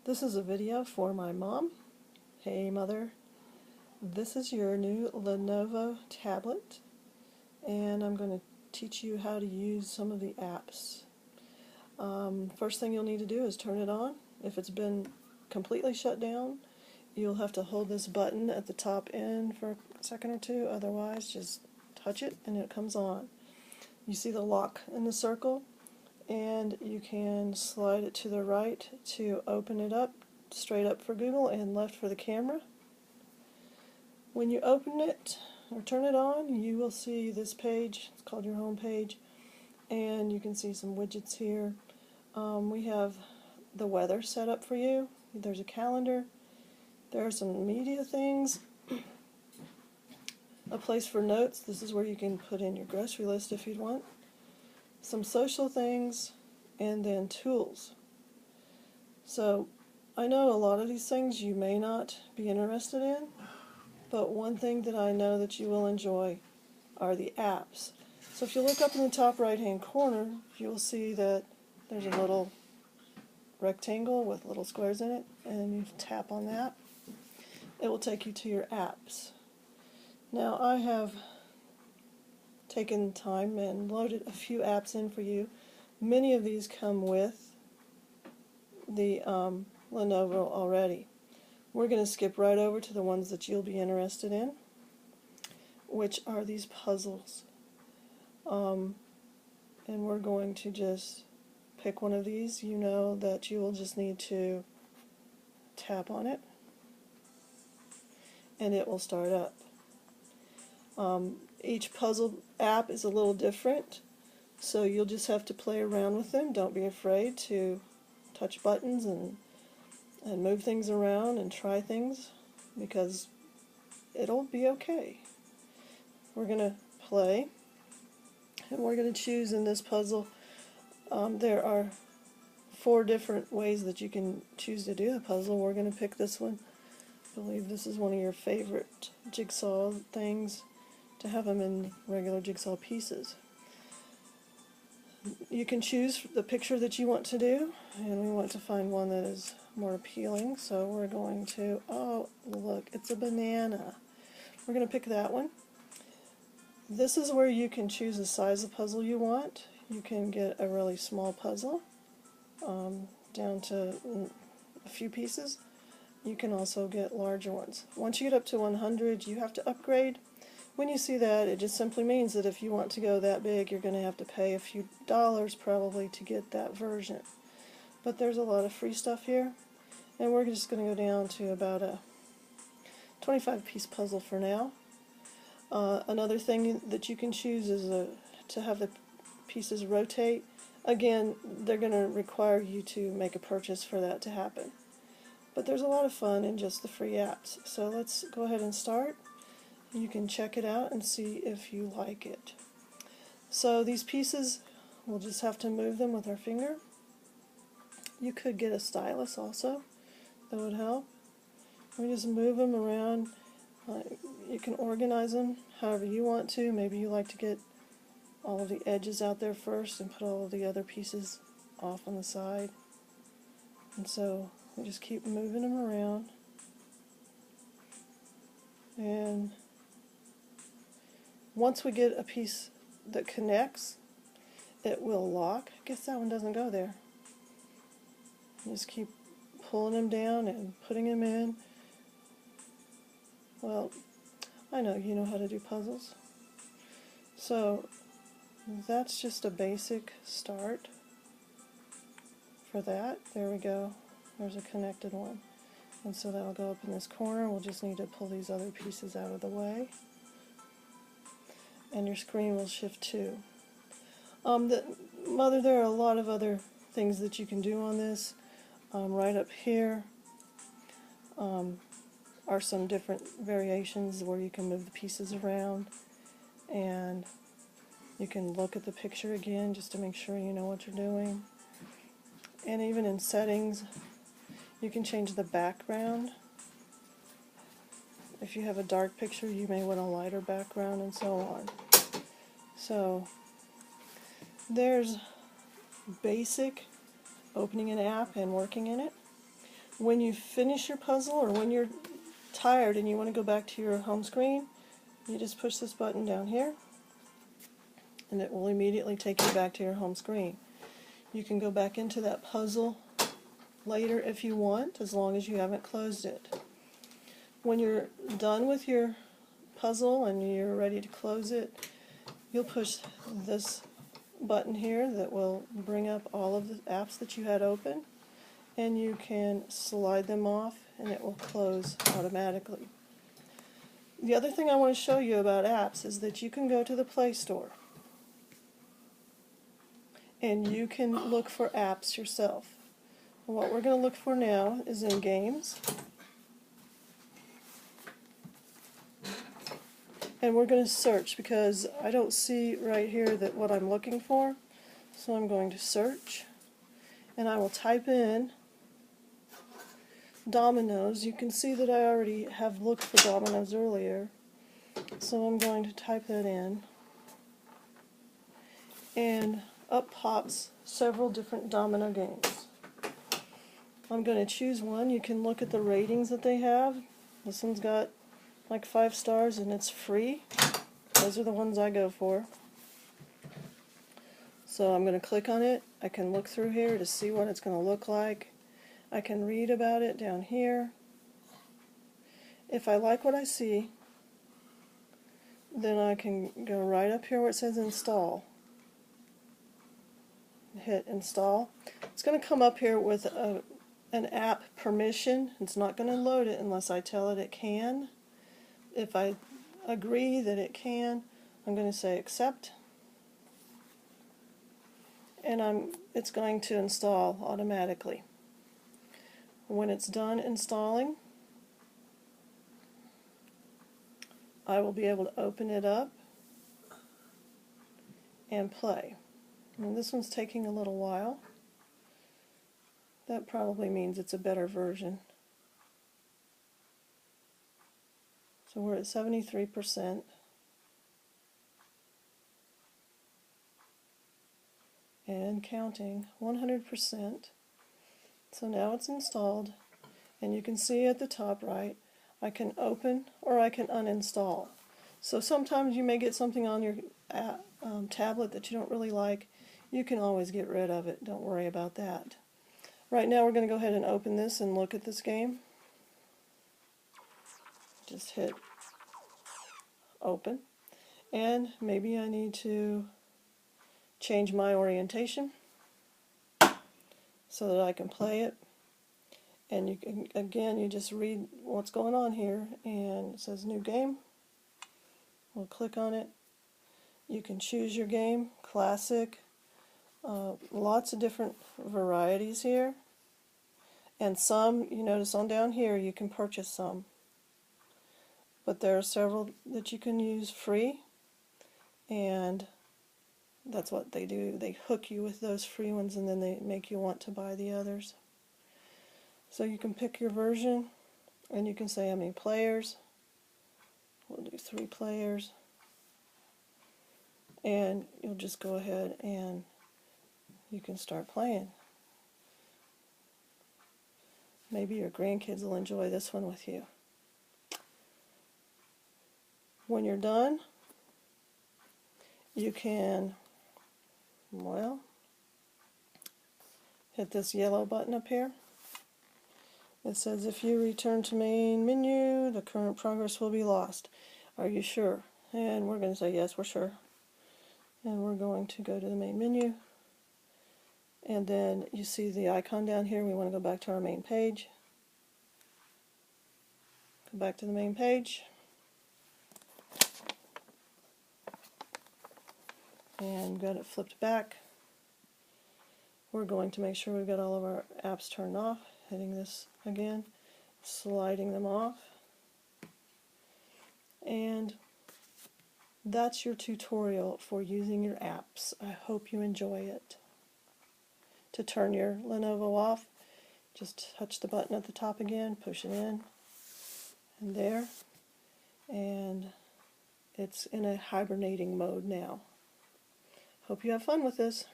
This is a video for my mom. Hey mother, this is your new Lenovo tablet and I'm going to teach you how to use some of the apps. First thing you'll need to do is turn it on. If it's been completely shut down, you'll have to hold this button at the top end for a second or two, otherwise just touch it and it comes on. You see the lock in the circle, and you can slide it to the right to open it up, straight up for Google and left for the camera. When you open it or turn it on, you will see this page. It's called your home page, and you can see some widgets here. We have the weather set up for you. There's a calendar. There are some media things. A place for notes. This is where you can put in your grocery list if you'd want. Some social things, and then tools. So I know a lot of these things you may not be interested in, but one thing that I know that you will enjoy are the apps. So if you look up in the top right hand corner, you'll see that there's a little rectangle with little squares in it, and you tap on that. It will take you to your apps. Now I have taken time and loaded a few apps in for you. Many of these come with the Lenovo already. We're going to skip right over to the ones that you'll be interested in, which are these puzzles. And we're going to just pick one of these. You know that you will just need to tap on it and it will start up. Each puzzle app is a little different, so you'll just have to play around with them. Don't be afraid to touch buttons and move things around and try things, because it'll be okay. We're going to play, and we're going to choose in this puzzle. There are 4 different ways that you can choose to do the puzzle. We're going to pick this one. I believe this is one of your favorite jigsaw things, to have them in regular jigsaw pieces. You can choose the picture that you want to do, and we want to find one that is more appealing, so we're going to, oh look, it's a banana. We're going to pick that one. This is where you can choose the size of puzzle you want. You can get a really small puzzle down to a few pieces. You can also get larger ones. Once you get up to 100, you have to upgrade. When you see that, it just simply means that if you want to go that big, you're going to have to pay a few dollars probably to get that version. But there's a lot of free stuff here, and we're just going to go down to about a 25-piece puzzle for now. Another thing that you can choose is to have the pieces rotate. Again, they're going to require you to make a purchase for that to happen. But there's a lot of fun in just the free apps. So let's go ahead and start. You can check it out and see if you like it. So these pieces, we'll just have to move them with our finger. You could get a stylus also, that would help. We just move them around. You can organize them however you want to. Maybe you like to get all of the edges out there first and put all of the other pieces off on the side. And so we just keep moving them around. And once we get a piece that connects, it will lock. I guess that one doesn't go there. Just keep pulling them down and putting them in. Well, I know you know how to do puzzles. So that's just a basic start for that. There we go. There's a connected one. And so that'll go up in this corner. We'll just need to pull these other pieces out of the way. And your screen will shift too. Mother, there are a lot of other things that you can do on this. Right up here are some different variations where you can move the pieces around, and you can look at the picture again just to make sure you know what you're doing. And even in settings, you can change the background. If you have a dark picture, you may want a lighter background, and so on. So there's basic opening an app and working in it. When you finish your puzzle, or when you're tired and you want to go back to your home screen, you just push this button down here and it will immediately take you back to your home screen. You can go back into that puzzle later if you want, as long as you haven't closed it. When you're done with your puzzle and you're ready to close it, you'll push this button here that will bring up all of the apps that you had open, and you can slide them off and it will close automatically. The other thing I want to show you about apps is that you can go to the Play Store and you can look for apps yourself. And what we're going to look for now is in Games, and we're going to search because I don't see right here that what I'm looking for, so I'm going to search and I will type in dominoes. You can see that I already have looked for dominoes earlier, so I'm going to type that in, and up pops several different domino games. I'm going to choose one. You can look at the ratings that they have. This one's got like 5 stars and it's free. Those are the ones I go for. So I'm going to click on it. I can look through here to see what it's going to look like. I can read about it down here. If I like what I see, then I can go right up here where it says install. Hit install. It's going to come up here with an app permission. It's not going to load it unless I tell it it can. If I agree that it can, I'm going to say accept, and it's going to install automatically. When it's done installing, I will be able to open it up and play. And this one's taking a little while. That probably means it's a better version. So we're at 73% and counting, 100%. So now it's installed, and you can see at the top right, I can open or I can uninstall. So sometimes you may get something on your tablet that you don't really like. You can always get rid of it. Don't worry about that. Right now we're going to go ahead and open this and look at this game. Just hit open, and maybe I need to change my orientation so that I can play it. And you can, again, you just read what's going on here, and it says new game. We'll click on it. You can choose your game, classic, lots of different varieties here, and some, you notice on down here, you can purchase some. But there are several that you can use free, and that's what they do. They hook you with those free ones, and then they make you want to buy the others. So you can pick your version, and you can say how many players. We'll do 3 players, and you'll just go ahead and you can start playing. Maybe your grandkids will enjoy this one with you. When you're done, you can, well, hit this yellow button up here. It says, if you return to main menu, the current progress will be lost. Are you sure? And we're going to say, yes, we're sure. And we're going to go to the main menu. And then you see the icon down here. We want to go back to our main page. Go back to the main page. And got it flipped back. We're going to make sure we've got all of our apps turned off. Hitting this again, sliding them off. And that's your tutorial for using your apps. I hope you enjoy it. To turn your Lenovo off, just touch the button at the top again, push it in, and there. And it's in a hibernating mode now. Hope you have fun with this.